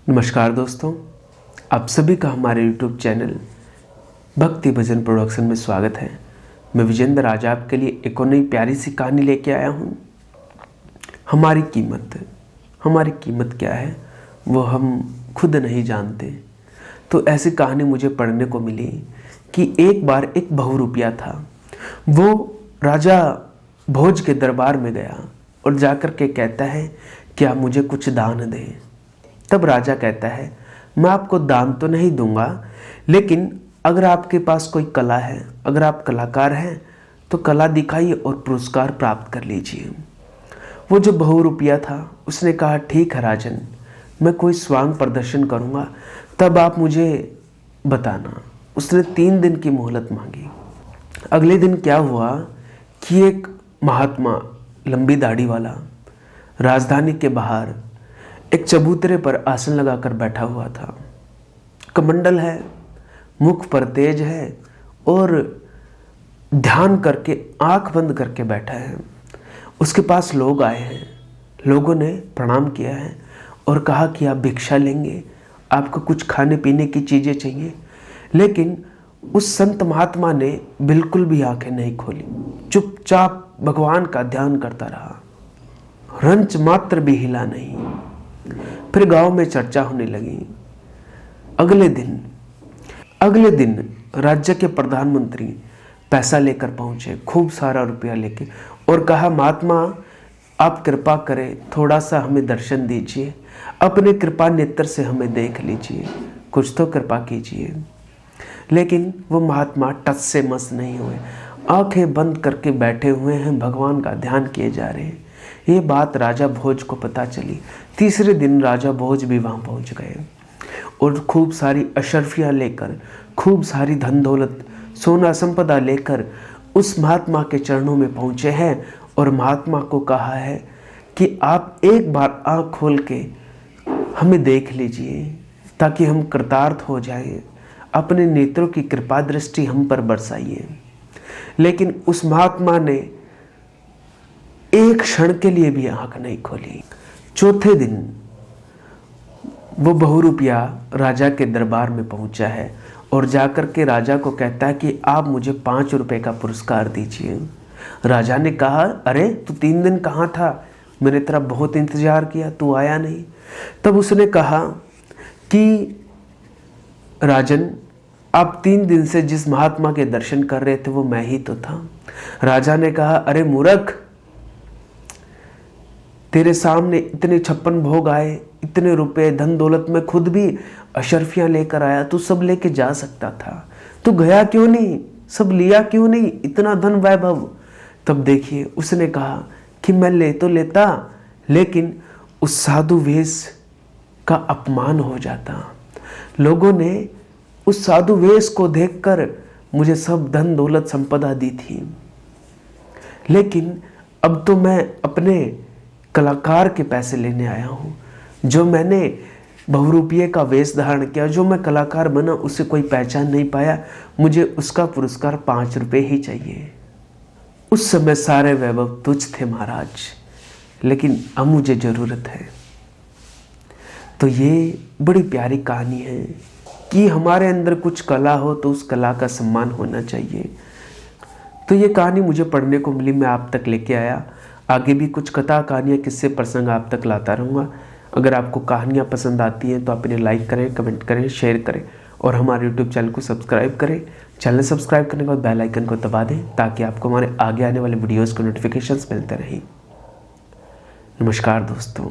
नमस्कार दोस्तों, आप सभी का हमारे YouTube चैनल भक्ति भजन प्रोडक्शन में स्वागत है। मैं विजेंद्र आज आपके लिए एक और नई प्यारी सी कहानी लेके आया हूँ। हमारी कीमत क्या है वो हम खुद नहीं जानते। तो ऐसी कहानी मुझे पढ़ने को मिली कि एक बार एक बहुरूपिया था। वो राजा भोज के दरबार में गया और जाकर के कहता है कि आप मुझे कुछ दान दें। तब राजा कहता है, मैं आपको दान तो नहीं दूंगा, लेकिन अगर आपके पास कोई कला है, अगर आप कलाकार हैं तो कला दिखाइए और पुरस्कार प्राप्त कर लीजिए। वो जो बहुरूपिया था उसने कहा, ठीक है राजन, मैं कोई स्वांग प्रदर्शन करूंगा, तब आप मुझे बताना। उसने 3 दिन की मोहलत मांगी। अगले दिन क्या हुआ कि एक महात्मा लंबी दाढ़ी वाला राजधानी के बाहर एक चबूतरे पर आसन लगाकर बैठा हुआ था। कमंडल है, मुख पर तेज है और ध्यान करके आंख बंद करके बैठा है। उसके पास लोग आए हैं, लोगों ने प्रणाम किया है और कहा कि आप भिक्षा लेंगे, आपको कुछ खाने पीने की चीज़ें चाहिए। लेकिन उस संत महात्मा ने बिल्कुल भी आंखें नहीं खोली, चुपचाप भगवान का ध्यान करता रहा, रंच मात्र भी हिला नहीं। फिर गांव में चर्चा होने लगी। अगले दिन राज्य के प्रधानमंत्री पैसा लेकर पहुंचे, खूब सारा रुपया लेके, और कहा, महात्मा आप कृपा करें, थोड़ा सा हमें दर्शन दीजिए, अपने कृपा नेत्र से हमें देख लीजिए, कुछ तो कृपा कीजिए। लेकिन वो महात्मा टस से मस नहीं हुए, आंखें बंद करके बैठे हुए हैं, भगवान का ध्यान किए जा रहे हैं। ये बात राजा भोज को पता चली। तीसरे दिन राजा भोज भी वहाँ पहुँच गए और खूब सारी अशर्फियाँ लेकर, खूब सारी धन दौलत, सोना संपदा लेकर उस महात्मा के चरणों में पहुँचे हैं और महात्मा को कहा है कि आप एक बार आँख खोल के हमें देख लीजिए ताकि हम कृतार्थ हो जाएं, अपने नेत्रों की कृपा दृष्टि हम पर बरसाइए। लेकिन उस महात्मा ने एक क्षण के लिए भी आंख नहीं खोली। चौथे दिन वो बहुरूपिया राजा के दरबार में पहुंचा है और जाकर के राजा को कहता है कि आप मुझे 5 रुपए का पुरस्कार दीजिए। राजा ने कहा, अरे तू 3 दिन कहाँ था, मैंने तेरा बहुत इंतजार किया, तू आया नहीं। तब उसने कहा कि राजन, आप 3 दिन से जिस महात्मा के दर्शन कर रहे थे वो मैं ही तो था। राजा ने कहा, अरे मूर्ख, तेरे सामने इतने 56 भोग आए, इतने रुपए धन दौलत, में खुद भी अशर्फियाँ लेकर आया, तू सब लेके जा सकता था, तू गया क्यों नहीं, सब लिया क्यों नहीं, इतना धन वैभव। तब देखिए उसने कहा कि मैं ले तो लेता, लेकिन उस साधु वेश का अपमान हो जाता। लोगों ने उस साधु वेश को देखकर मुझे सब धन दौलत संपदा दी थी, लेकिन अब तो मैं अपने कलाकार के पैसे लेने आया हूँ। जो मैंने बहुरूपिये का वेश धारण किया, जो मैं कलाकार बना, उसे कोई पहचान नहीं पाया, मुझे उसका पुरस्कार 5 रुपए ही चाहिए। उस समय सारे वैभव तुच्छ थे महाराज, लेकिन अब मुझे ज़रूरत है। तो ये बड़ी प्यारी कहानी है कि हमारे अंदर कुछ कला हो तो उस कला का सम्मान होना चाहिए। तो ये कहानी मुझे पढ़ने को मिली, मैं आप तक लेके आया। आगे भी कुछ कथा, कहानियाँ, किस्से, प्रसंग आप तक लाता रहूँगा। अगर आपको कहानियाँ पसंद आती हैं तो आप इन्हें लाइक करें, कमेंट करें, शेयर करें और हमारे YouTube चैनल को सब्सक्राइब करें। चैनल सब्सक्राइब करने के बाद बेल आइकन को दबा दें ताकि आपको हमारे आगे आने वाले वीडियोज़ के नोटिफिकेशंस मिलते रहें। नमस्कार दोस्तों।